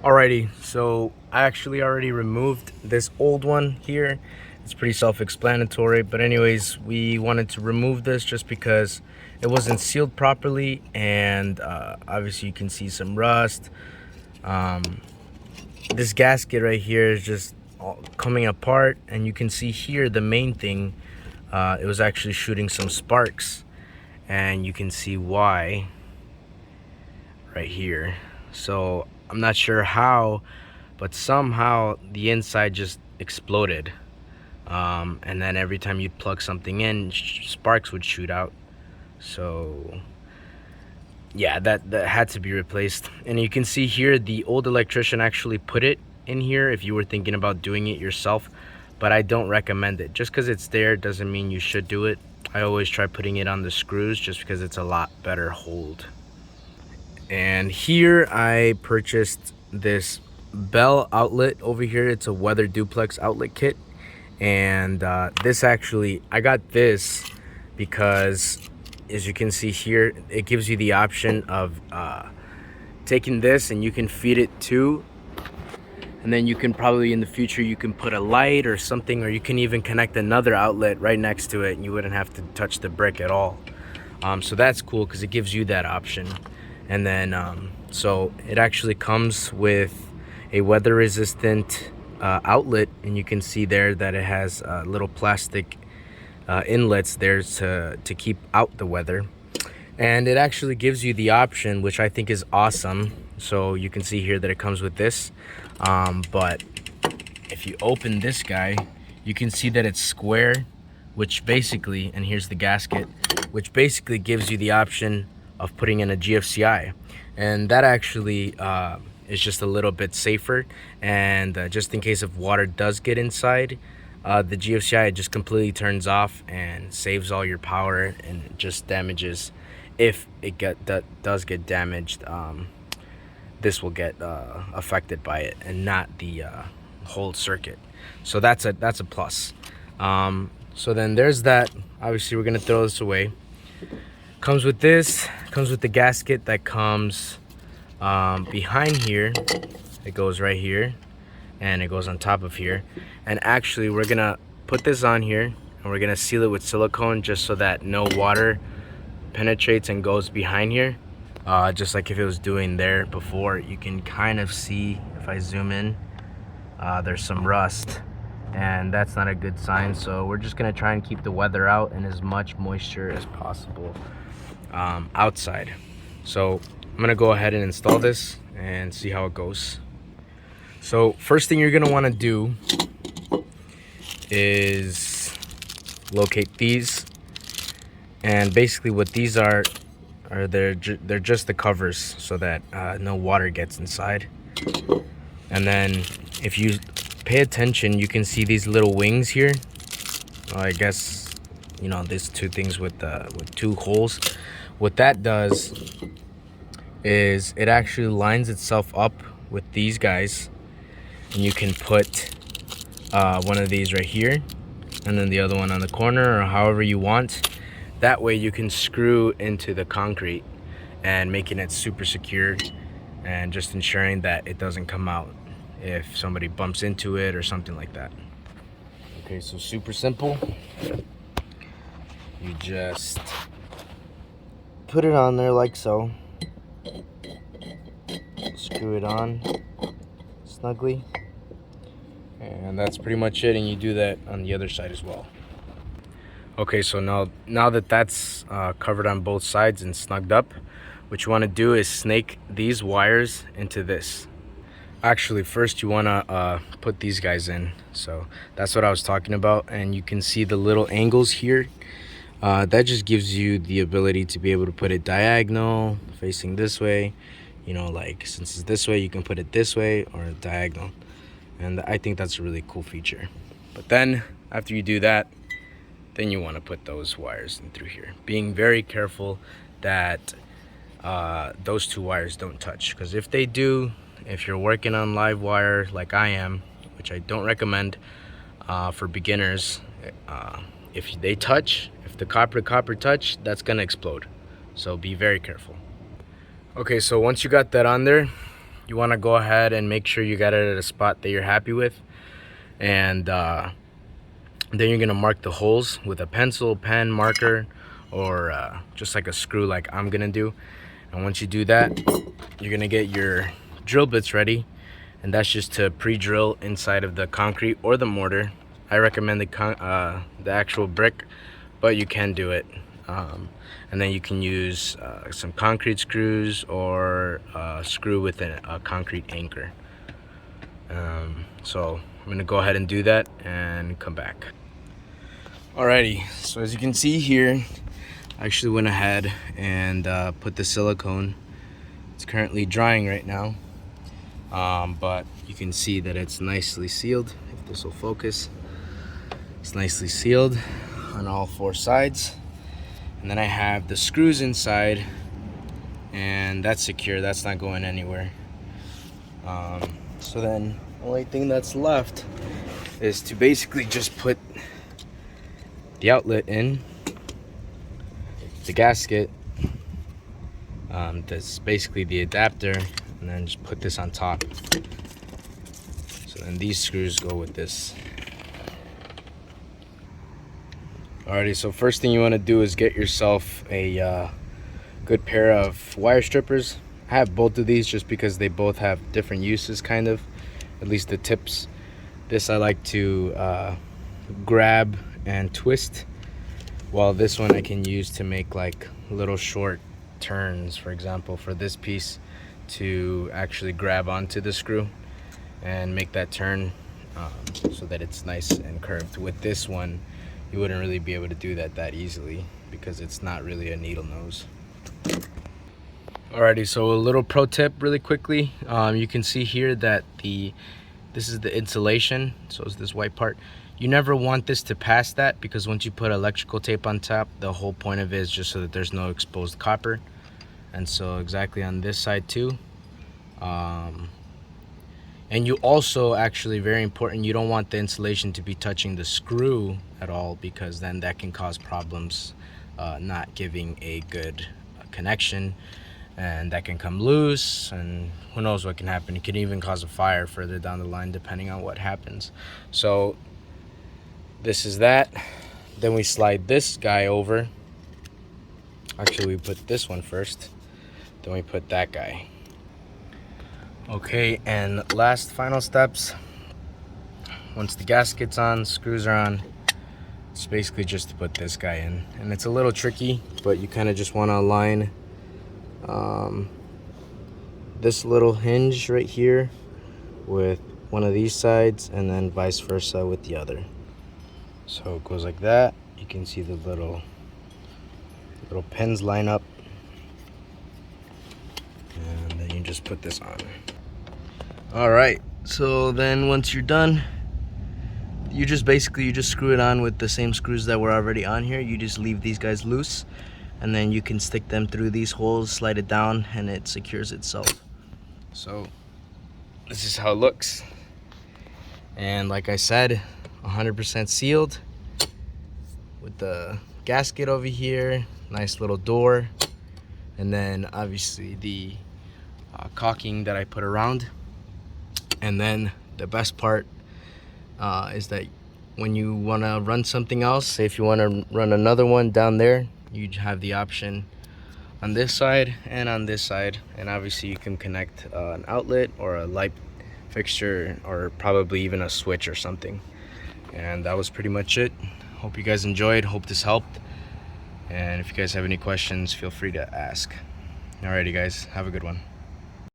Alrighty, so I actually already removed this old one here. It's pretty self-explanatory, but anyways, we wanted to remove this just because it wasn't sealed properly, and obviously you can see some rust. This gasket right here is just all coming apart, and you can see here the main thing, it was actually shooting some sparks, and you can see why right here. So I'm not sure how, but somehow the inside just exploded, and then every time you'd plug something in, sparks would shoot out. So yeah, that had to be replaced. And you can see here the old electrician actually put it in here if you were thinking about doing it yourself, but I don't recommend it. Just because it's there doesn't mean you should do it. I always try putting it on the screws just because it's a lot better hold. And here I purchased this Bell outlet over here. It's a weather duplex outlet kit, and this actually, I got this because, as you can see here, it gives you the option of taking this and you can feed it to, and then you can probably in the future you can put a light or something, or you can even connect another outlet right next to it and you wouldn't have to touch the brick at all. So that's cool because it gives you that option. And then so it actually comes with a weather resistant outlet, and you can see there that it has little plastic inlets there to keep out the weather. And it actually gives you the option, which I think is awesome. So you can see here that it comes with this, but if you open this guy, you can see that it's square, which basically, and here's the gasket, which basically gives you the option of putting in a GFCI, and that actually is just a little bit safer. And just in case if water does get inside, the GFCI just completely turns off and saves all your power, and it just damages. If it does get damaged, this will get affected by it and not the whole circuit. So that's a plus. So then there's that. Obviously we're gonna throw this away. Comes with this, comes with the gasket that comes behind here. It goes right here, and it goes on top of here. And actually we're gonna put this on here, and we're gonna seal it with silicone just so that no water penetrates and goes behind here, just like if it was doing there before. You can kind of see, if I zoom in, there's some rust, and that's not a good sign. So we're just gonna try and keep the weather out and as much moisture as possible outside. So I'm gonna go ahead and install this and see how it goes. So first thing you're gonna want to do is locate these, and basically what these are they're just the covers so that no water gets inside. And then if you pay attention, you can see these little wings here. I guess, you know, these two things with two holes. What that does is it actually lines itself up with these guys, and you can put one of these right here and then the other one on the corner, or however you want. That way you can screw into the concrete and making it super secure, and just ensuring that it doesn't come out if somebody bumps into it or something like that. Okay, so super simple. You just put it on there like so. Screw it on snugly. And that's pretty much it, and you do that on the other side as well. Okay, so now that that's covered on both sides and snugged up, what you want to do is snake these wires into this. Actually, first you want to put these guys in. So that's what I was talking about, and you can see the little angles here. That just gives you the ability to be able to put it diagonal, facing this way. You know, like since it's this way, you can put it this way or diagonal. And I think that's a really cool feature. But then after you do that, then you want to put those wires in through here, being very careful that those two wires don't touch, because if they do, if you're working on live wire like I am, which I don't recommend for beginners, if they touch, if the copper to copper touch, that's gonna explode. So be very careful. Okay, so once you got that on there, You want to go ahead and make sure you got it at a spot that you're happy with, and then you're gonna mark the holes with a pencil, pen, marker, or just like a screw like I'm gonna do. And once you do that, you're gonna get your drill bits ready, and that's just to pre-drill inside of the concrete or the mortar. I recommend the actual brick, but you can do it. And then you can use some concrete screws or a screw with a concrete anchor. So I'm gonna go ahead and do that and come back. Alrighty, so as you can see here, I actually went ahead and put the silicone. It's currently drying right now, but you can see that it's nicely sealed. If this will focus, it's nicely sealed on all 4 sides. And then I have the screws inside, and that's secure, that's not going anywhere. So then the only thing that's left is to basically just put the outlet in, the gasket, that's basically the adapter, and then just put this on top. So then these screws go with this. Alrighty, so first thing you want to do is get yourself a good pair of wire strippers. I have both of these just because they both have different uses, kind of, at least the tips. This I like to grab and twist, while this one I can use to make like little short turns, for example, for this piece, to actually grab onto the screw and make that turn so that it's nice and curved. With this one, you wouldn't really be able to do that easily because it's not really a needle nose. Alrighty, so a little pro tip really quickly. You can see here that this is the insulation, so it's this white part. You never want this to pass that, because once you put electrical tape on top, the whole point of it is just so that there's no exposed copper. And so exactly on this side too. And you also, actually very important, you don't want the insulation to be touching the screw at all, because then that can cause problems, not giving a good connection, and that can come loose, and who knows what can happen. It can even cause a fire further down the line depending on what happens. So this is that. Then we slide this guy over. Actually, we put this one first, then we put that guy. Okay, and last final steps. Once the gasket's on, screws are on, it's basically just to put this guy in. And it's a little tricky, but you kind of just want to align this little hinge right here with one of these sides, and then vice versa with the other. So it goes like that. You can see the little pins line up, and then you just put this on. All right, so then once you're done, you just screw it on with the same screws that were already on here. You just leave these guys loose, and then you can stick them through these holes, slide it down, and it secures itself. So this is how it looks. And like I said, 100% sealed with the gasket over here, nice little door, and then obviously the caulking that I put around. And then the best part is that when you want to run something else, say if you want to run another one down there, you have the option on this side and on this side. And obviously you can connect an outlet or a light fixture, or probably even a switch or something. And that was pretty much it. Hope you guys enjoyed, hope this helped, and if you guys have any questions, feel free to ask. Alrighty guys, have a good one.